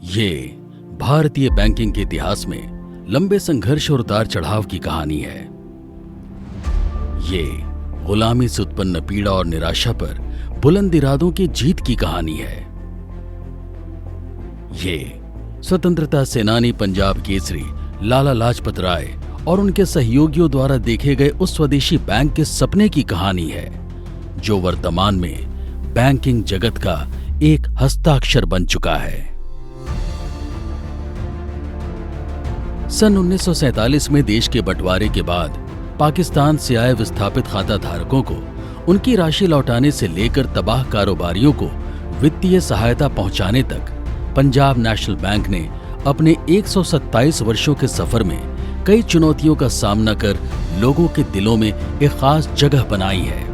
ये भारतीय बैंकिंग के इतिहास में लंबे संघर्ष और उतार चढ़ाव की कहानी है। ये गुलामी से उत्पन्न पीड़ा और निराशा पर बुलंद इरादों की जीत की कहानी है। ये स्वतंत्रता सेनानी पंजाब केसरी लाला लाजपत राय और उनके सहयोगियों द्वारा देखे गए उस स्वदेशी बैंक के सपने की कहानी है, जो वर्तमान में बैंकिंग जगत का एक हस्ताक्षर बन चुका है। सन 1947 में देश के बंटवारे के बाद पाकिस्तान से आए विस्थापित खाता धारकों को उनकी राशि लौटाने से लेकर तबाह कारोबारियों को वित्तीय सहायता पहुंचाने तक पंजाब नेशनल बैंक ने अपने 127 वर्षों के सफर में कई चुनौतियों का सामना कर लोगों के दिलों में एक खास जगह बनाई है।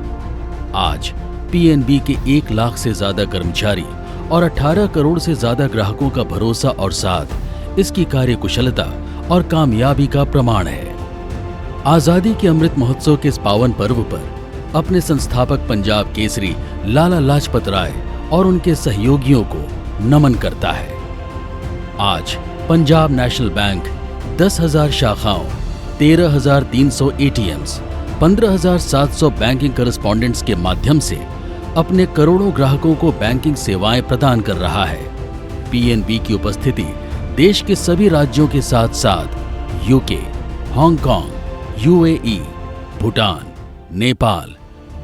आज पीएनबी के 1 लाख से ज्यादा कर्मचारी और 18 करोड़ से ज्यादा ग्राहकों का भरोसा और साथ इसकी कार्यकुशलता और कामयाबी का प्रमाण है। आजादी के अमृत महोत्सव के इस पावन पर्व पर अपने संस्थापक पंजाब केसरी लाला लाजपत राय और उनके सहयोगियों को नमन करता है। आज पंजाब नेशनल बैंक 10,000 शाखाओं, 13,300 एटीएम्स, 15,700 बैंकिंग करस्पॉन्डेंट्स के माध्यम से अपने करोड़ों ग्राहकों को बैंकिंग सेवाएं प्रदान कर रहा है। पीएनबी की उपस्थिति देश के सभी राज्यों के साथ साथ UK, Hong Kong, UAE, Bhutan, Nepal,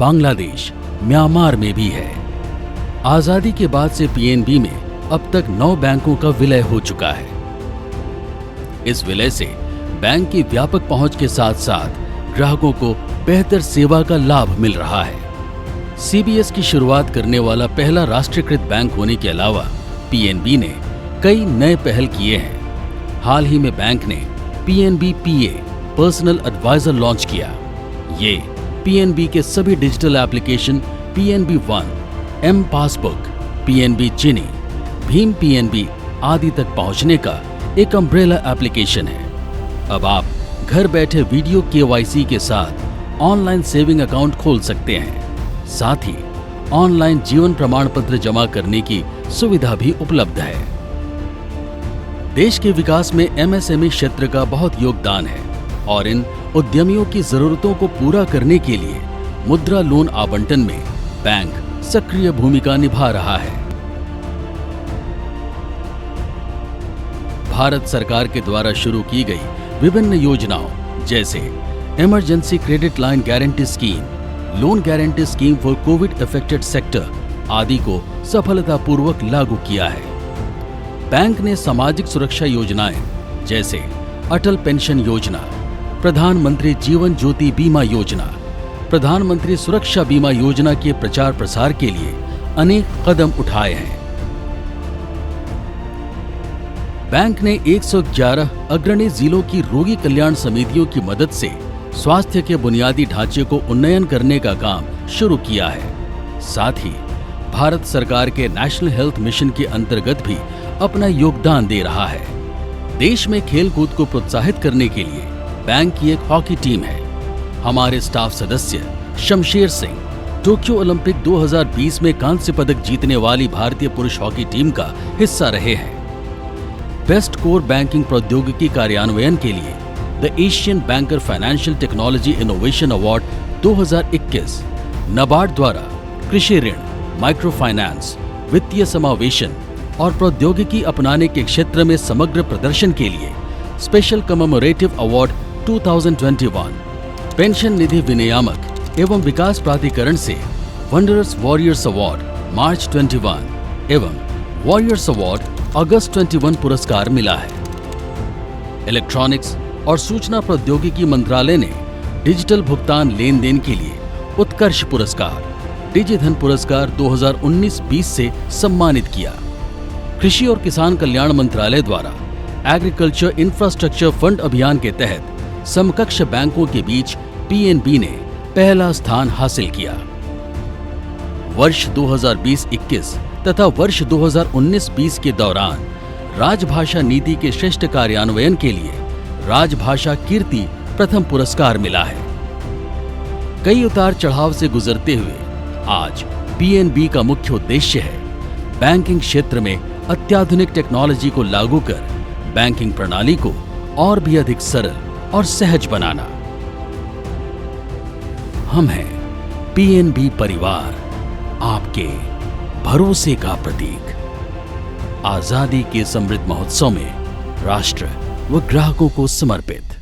Bangladesh, Myanmar में भी है। आजादी के बाद से पीएनबी में अब तक 9 बैंकों का विलय हो चुका है। इस विलय से बैंक की व्यापक पहुंच के साथ साथ ग्राहकों को बेहतर सेवा का लाभ मिल रहा है। सीबीएस की शुरुआत करने वाला पहला राष्ट्रीयकृत बैंक होने के अलावा पीएनबी ने कई नए पहल किए हैं। हाल ही में बैंक ने PNB PA personal advisor launch किया। ये पीएनबी के सभी digital application PNB one, M passbook, PNB चिनी, भीम पीएनबी आदि तक पहुंचने का एक अम्ब्रेला एप्लीकेशन है। अब आप घर बैठे वीडियो केवाईसी के साथ ऑनलाइन सेविंग अकाउंट खोल सकते हैं। साथ ही ऑनलाइन जीवन प्रमाण पत्र जमा करने की सुविधा भी उपलब्ध है। देश के विकास में एमएसएमई क्षेत्र का बहुत योगदान है और इन उद्यमियों की जरूरतों को पूरा करने के लिए मुद्रा लोन आवंटन में बैंक सक्रिय भूमिका निभा रहा है। भारत सरकार के द्वारा शुरू की गई विभिन्न योजनाओं जैसे emergency credit line guarantee scheme, loan guarantee scheme for Covid affected sector आदि को सफलतापूर्वक लागू किया है। बैंक ने सामाजिक सुरक्षा योजनाएं जैसे अटल पेंशन योजना, प्रधानमंत्री जीवन ज्योति बीमा योजना, प्रधानमंत्री सुरक्षा बीमा योजना के प्रचार प्रसार के लिए अनेक कदम उठाए हैं। बैंक ने 111 अग्रणी जिलों की रोगी कल्याण समितियों की मदद से स्वास्थ्य के बुनियादी ढांचे को उन्नयन करने का काम शुरू किया है। साथ ही भारत सरकार के नेशनल हेल्थ मिशन के अंतर्गत भी अपना योगदान दे रहा है। देश में खेल कूद को प्रोत्साहित करने के लिए बैंक की एक हॉकी टीम है। हमारे स्टाफ सदस्य शमशेर सिंह टोक्यो ओलंपिक 2020 में कांस्य पदक जीतने वाली भारतीय पुरुष हॉकी टीम का हिस्सा रहे हैं। बेस्ट कोर बैंकिंग प्रौद्योगिकी कार्यान्वयन के लिए the Asian banker financial technology innovation award 2021 NABARD द्वारा कृषि ऋण, माइक्रो फाइनेंस, वित्तीय समावेशन और प्रौद्योगिकी अपनाने के क्षेत्र में समग्र प्रदर्शन के लिए स्पेशल कमेमोरेटिव अवार्ड 2021, पेंशन निधि विनियामक एवं विकास प्राधिकरण से वंडरस वॉरियर्स अवार्ड मार्च 21 एवं वॉरियर्स अवार्ड अगस्त 21 पुरस्कार मिला है। इलेक्ट्रॉनिक्स और सूचना प्रौद्योगिकी मंत्रालय ने डिजिटल भुगतान लेन देन के लिए उत्कर्ष पुरस्कार, डिजिधन पुरस्कार 2019-20 से सम्मानित किया। कृषि और किसान कल्याण मंत्रालय द्वारा एग्रीकल्चर इंफ्रास्ट्रक्चर फंड अभियान के तहत समकक्ष बैंकों के बीच पीएनबी ने पहला स्थान हासिल किया। वर्ष 2020-21 तथा वर्ष 2019-20 के दौरान राजभाषा नीति के श्रेष्ठ कार्यान्वयन के लिए राजभाषा कीर्ति प्रथम पुरस्कार मिला है। कई उतार चढ़ाव से गुजरते हुए आज पीएनबी का मुख्य उद्देश्य है बैंकिंग क्षेत्र में अत्याधुनिक टेक्नोलॉजी को लागू कर बैंकिंग प्रणाली को और भी अधिक सरल और सहज बनाना। हम हैं पीएनबी परिवार, आपके भरोसे का प्रतीक। आजादी के समृद्ध महोत्सव में राष्ट्र व ग्राहकों को समर्पित।